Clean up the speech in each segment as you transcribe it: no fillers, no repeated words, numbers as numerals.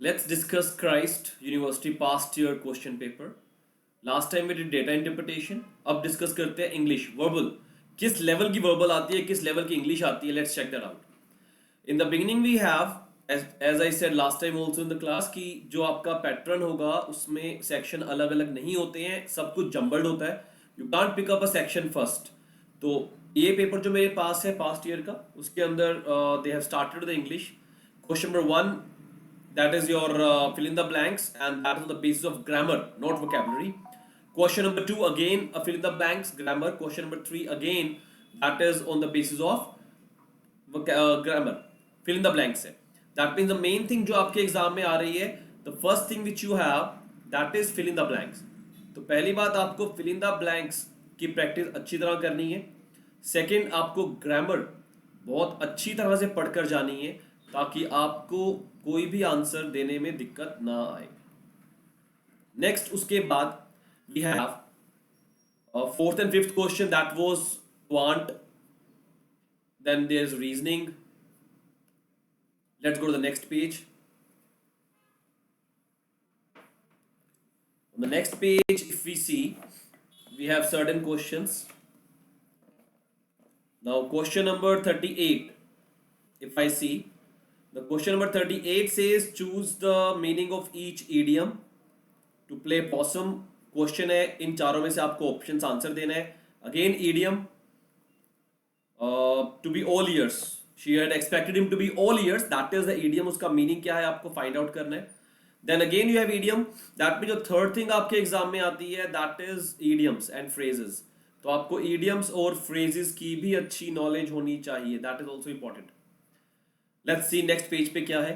Let's discuss Christ University past year question paper. Last time we did data interpretation. अब discuss करते हैं English verbal. किस level की verbal आती है, किस level की English आती है. Let's check that out. In the beginning we have, as I said last time also in the class, कि जो आपका pattern होगा उसमें section अलग अलग नहीं होते हैं, सब कुछ jumbled होता है. You can't pick up a section first. तो ये पेपर जो मेरे पास है past year का, उसके अंदर they have started the English. Question number 1, that is your fill in the blanks, and that is on the basis of grammar, not vocabulary. Question number 2, again a fill in the blanks, grammar. Question number 3, again that is on the basis of grammar, fill in the blanks है. That means the main thing जो आपके exam में आ रही है, the first thing which you have, that is fill in the blanks. तो पहली बात आपको fill in the blanks की प्रैक्टिस अच्छी तरह करनी है. सेकंड, आपको ग्रामर बहुत अच्छी तरह से पढ़कर जानी है ताकि आपको कोई भी आंसर देने में दिक्कत ना आए. नेक्स्ट उसके बाद we have fourth and fifth question, that was quant. Then there is reasoning. Let's go to the next page. On the next page, if we see, we have certain questions. Now, question number 38, if I see, the question number 38 says choose the meaning of each idiom to play possum. Question है, इन चारों में से आपको options answer देना है. Again idiom to be all ears. She had expected him to be all ears. That is the idiom. उसका meaning क्या है आपको फाइंड आउट करना है. Then again you have idiom. That में जो थर्ड थिंग आपके एग्जाम में आती है, that is idioms and phrases. तो आपको idioms और phrases की भी अच्छी नॉलेज होनी चाहिए. That is also important. Let's see next page पे क्या है.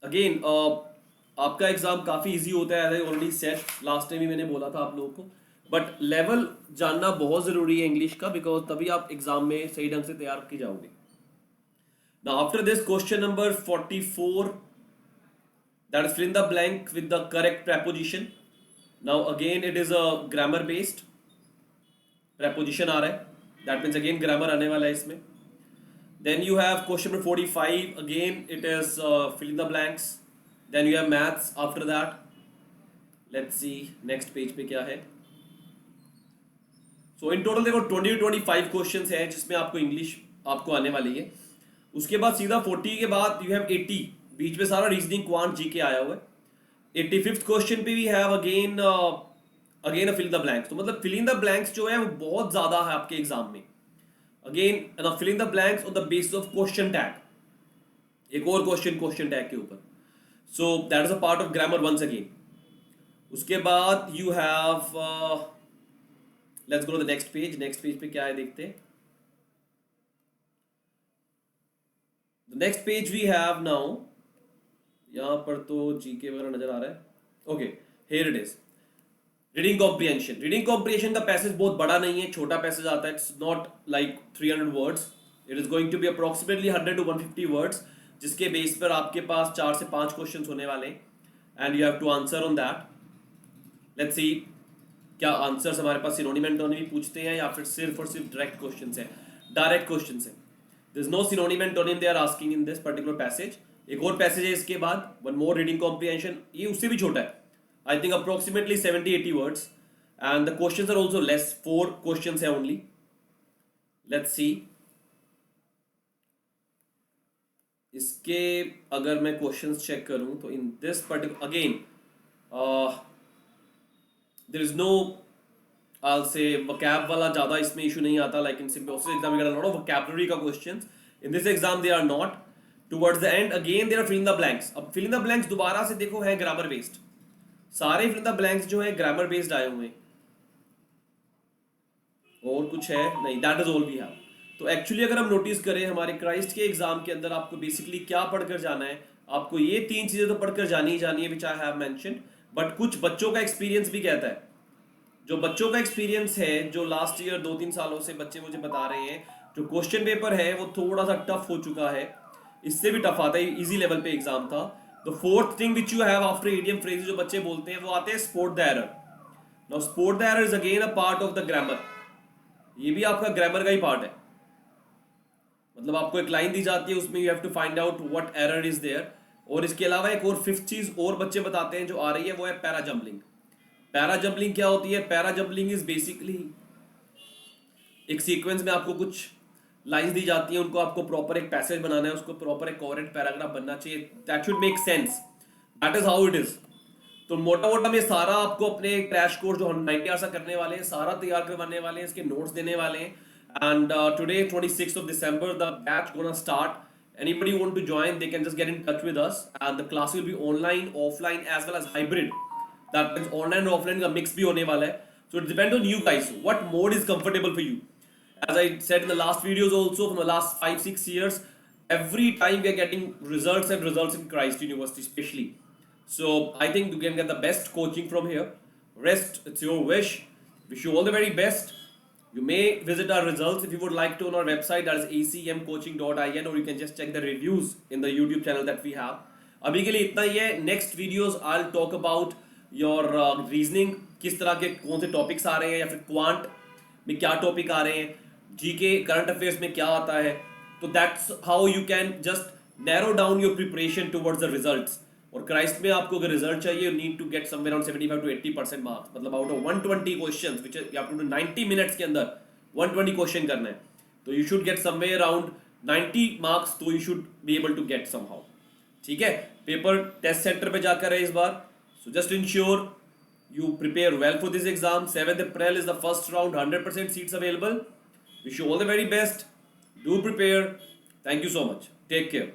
अगेन आपका एग्जाम काफ़ी इजी होता है, as I already said last time भी मैंने बोला था आप लोगों को. बट लेवल जानना बहुत ज़रूरी है इंग्लिश का, बिकॉज तभी आप एग्जाम में सही ढंग से तैयार की जाओगे. Now after this question number 44, that is fill in the blank with the correct preposition. Now again it is a grammar based preposition आ रहा है, दैट मीन्स अगेन ग्रामर आने वाला है इसमें. Then you have question number 45. Again, it is fill in the blanks. Then you have maths after that. Let's see next page पे क्या है. So in total देखो 20 to 25 questions है जिसमें आपको इंग्लिश आपको आने वाली है. उसके बाद सीधा 40 के बाद you have 80. बीच में सारा रीजनिंग क्वांट जी के आया हुआ है. 85th क्वेश्चन पे भी have again a fill in the blanks. तो मतलब फिल इन द ब्लैंक्स जो है वो बहुत ज़्यादा है आपके एग्जाम में. Again fill in the blanks on the basis of question tag. एक और क्वेश्चन टैग के ऊपर. So that is a part of grammar once again. उसके बाद you have, let's go to the next page. Next page पे क्या है देखते हैं. The next page we have now, यहां पर तो जीके वगैरह नजर आ रहा है. Okay, here it is. Reading comprehension. Reading comprehension का पैसेज बहुत बड़ा नहीं है, छोटा पैसेज आता है. It's not like 300 words. It is going to be approximately 100 to 150 words, जिसके बेस पर आपके पास 4 से 5 क्वेश्चंस होने वाले हैं, and you have to answer on that. Let's see क्या आंसर्स हमारे पास सिनोनिम एंटोनिम पूछते हैं या फिर सिर्फ और सिर्फ डायरेक्ट क्वेश्चंस हैं. डायरेक्ट क्वेश्चंस हैं. There is no synonym antonym they are asking in this particular passage. एक और पैसेज है इसके बाद, वन मोर रीडिंग कॉम्प्रिहेंशन. ये उससे भी छोटा है. I think approximately 70-80 words, and the questions are also less. 4 questions है only. Let's see. इसके अगर मैं questions check करूं तो in this particular again there is no, I'll say vocab वाला ज़्यादा इसमें issue नहीं आता. Like in Symbiosis exam we get a lot of vocabulary का questions. In this exam they are not. Towards the end again there are fill in the blanks. अब fill in the blanks दोबारा से देखो है grammar based. सारे fill in the blanks जो है grammar based आए हुए हैं. और कुछ है नहीं, that is all we have. तो एक्चुअली अगर हम नोटिस करें हमारे क्राइस्ट के एग्जाम के अंदर आपको बेसिकली क्या पढ़कर जाना है, आपको ये 3 चीजें तो पढ़कर जानी ही जानी है, विच आई हैव मेंशन्ड. बट कुछ बच्चों का एक्सपीरियंस भी कहता है. जो बच्चों का एक्सपीरियंस है, जो लास्ट ईयर 2-3 सालों से बच्चे मुझे बता रहे हैं, जो क्वेश्चन पेपर है वो थोड़ा सा टफ हो चुका है. इससे भी टफ आता है, इजी लेवल पे एग्जाम था. The fourth thing which you have after idiom phrases जो बच्चे बोलते हैं वो आते हैं spot the error. Now spot the error is again a part of the grammar. ये भी आपका ग्रामर का ही पार्ट है. मतलब आपको एक लाइन दी जाती है, उसमें you have to find out what error is there. और इसके अलावा एक और फिफ्थ चीज और बच्चे बताते हैं जो आ रही है, वो है पैरा जंबलिंग। पैरा जंबलिंग क्या होती है? पैरा जंबलिंग इज बेसिकली एक सीक्वेंस में आपको कुछ लाइंस दी जाती है, उनको आपको प्रॉपर एक पैसेज बनाना है, उसको प्रॉपर एक कोहेरेंट पैराग्राफ बनना चाहिए, that should make sense, that is how it is. तो मोटा मोटा में सारा आपको अपने क्रैश कोर्स जो हम 90 आवर्स का करने वाले हैं, सारा तैयार करवाने वाले हैं, इसके नोट्स देने वाले हैं। And today 26th of December the batch gonna start. Anybody want to join, they can just get in touch with us, and the class will be online, offline as well as hybrid. That means online and offline का mix भी होने वाला है. So it depends on you guys, what mode is comfortable for you. As I said in the last videos also, from the last 5-6 years, every time we are getting results and results in Christ University especially. So I think you can get the best coaching from here. Rest, it's your wish. Wish you all the very best. You may visit our results if you would like to on our website, that is acmcoaching.in, or you can just check the reviews in the YouTube channel that we have. अभी के लिए इतना ही है. Next videos I'll talk about your reasoning, किस तरह के कौन से टॉपिक्स आ रहे हैं, या फिर क्वांट में क्या टॉपिक आ रहे हैं, जीके करंट अफेयर्स में क्या आता है. तो that's how you can just narrow down your preparation towards the results. और क्राइस्ट में आपको अगर रिजल्ट चाहिए, you need to get somewhere around 75 to 80% marks. मतलब out of 120 questions which you have to do 90 minutes के अंदर 120 question करना है, तो you should get somewhere around 90 marks, तो you should be able to get somehow. ठीक है, paper test centre पे जाकर है इस बार. So just ensure you prepare well for this exam. 7th April is the first round, 100% seats available. Wish you all the very best. Do prepare. Thank you so much. Take care.